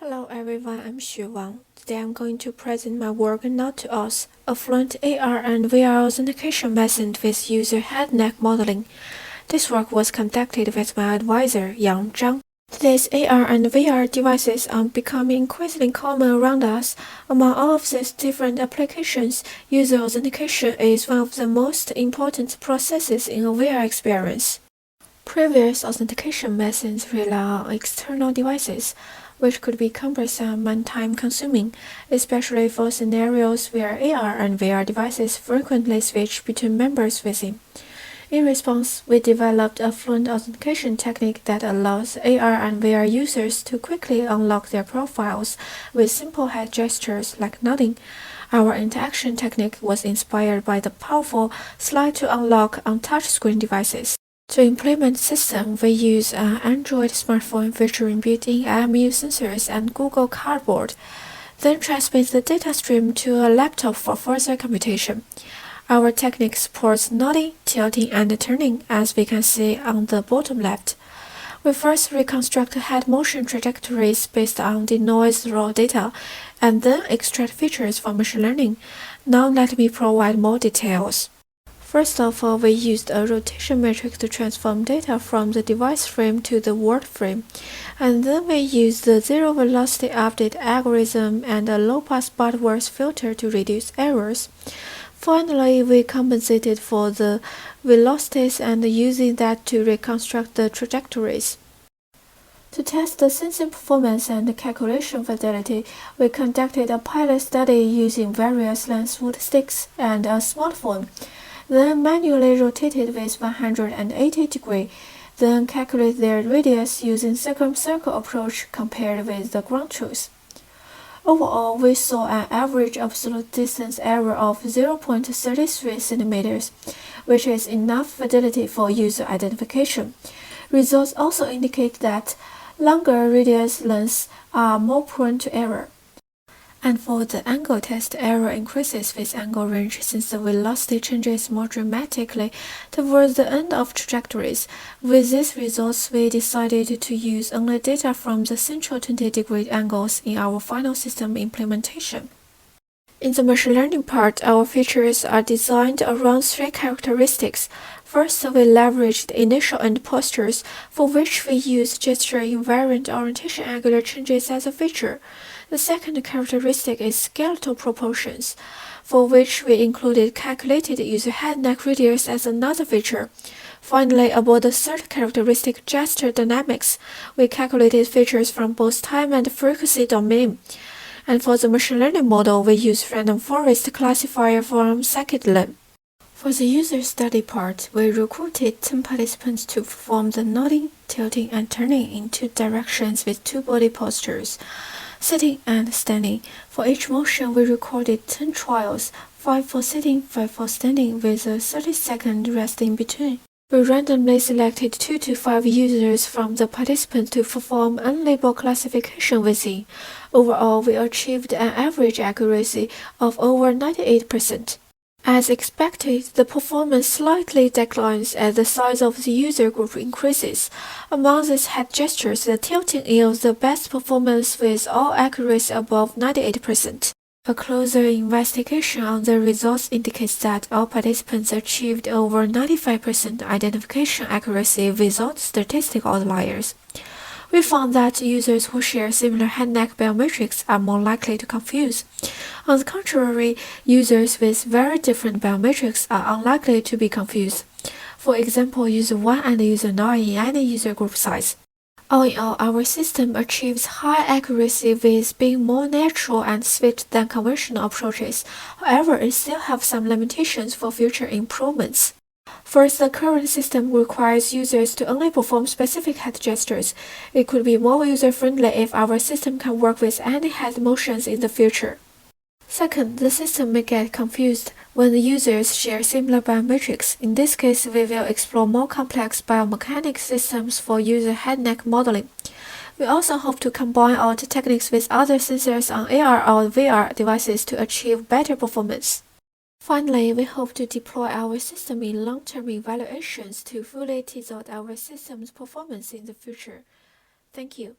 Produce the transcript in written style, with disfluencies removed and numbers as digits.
Hello everyone, I'm Xu Wang. Today I'm going to present my work Not to Us, a fluent AR and VR authentication method with user head-neck modeling. This work was conducted with my advisor, Yang Zhang. Today's AR and VR devices are becoming increasingly common around us. Among all of these different applications, user authentication is one of the most important processes in a VR experience. Previous authentication methods rely on external devices, which could be cumbersome and time-consuming, especially for scenarios where AR and VR devices frequently switch between members within. In response, we developed a fluent authentication technique that allows AR and VR users to quickly unlock their profiles with simple head gestures like nodding. Our interaction technique was inspired by the powerful slide to unlock on touchscreen devices. To implement the system, we use an Android smartphone featuring built-in IMU sensors and Google Cardboard, then transmit the data stream to a laptop for further computation. Our technique supports nodding, tilting, and turning, as we can see on the bottom left. We first reconstruct head motion trajectories based on denoised raw data, and then extract features from machine learning. Now let me provide more details. First of all, we used a rotation matrix to transform data from the device frame to the word frame, and then we used the zero velocity update algorithm and a low-pass Butterworth filter to reduce errors. Finally, we compensated for the velocities and using that to reconstruct the trajectories. To test the sensing performance and calculation fidelity, we conducted a pilot study using various lens-wood sticks and a smartphone. Then manually rotated with 180 degrees, then calculate their radius using circumcircle approach compared with the ground truth. Overall, we saw an average absolute distance error of 0.33 centimeters, which is enough fidelity for user identification. Results also indicate that longer radius lengths are more prone to error. And for the angle test, error increases with angle range since the velocity changes more dramatically towards the end of trajectories. With these results, we decided to use only data from the central 20-degree angles in our final system implementation. In the machine learning part, our features are designed around three characteristics. First, we leveraged initial end postures, for which we use gesture-invariant orientation angular changes as a feature. The second characteristic is skeletal proportions, for which we included calculated user head-neck radius as another feature. Finally, about the third characteristic, gesture dynamics, we calculated features from both time and frequency domain. And for the machine learning model, we use random forest classifier from scikit-learn. For the user study part, we recruited 10 participants to perform the nodding, tilting, and turning in two directions with two body postures, sitting and standing. For each motion, we recorded 10 trials, 5 for sitting, 5 for standing, with a 30-second rest in between. We randomly selected 2 to 5 users from the participants to perform unlabeled classification within. Overall, we achieved an average accuracy of over 98%. As expected, the performance slightly declines as the size of the user group increases. Among these head gestures, the tilting yields the best performance with all accuracy above 98%. A closer investigation on the results indicates that all participants achieved over 95% identification accuracy without statistical outliers. We found that users who share similar head-neck biometrics are more likely to confuse. On the contrary, users with very different biometrics are unlikely to be confused. For example, user 1 and user 9 in any user group size. All in all, our system achieves high accuracy with being more natural and swift than conventional approaches. However, it still has some limitations for future improvements. First, the current system requires users to only perform specific head gestures. It could be more user-friendly if our system can work with any head motions in the future. Second, the system may get confused when the users share similar biometrics. In this case, we will explore more complex biomechanics systems for user head-neck modeling. We also hope to combine our techniques with other sensors on AR or VR devices to achieve better performance. Finally, we hope to deploy our system in long-term evaluations to fully test out our system's performance in the future. Thank you.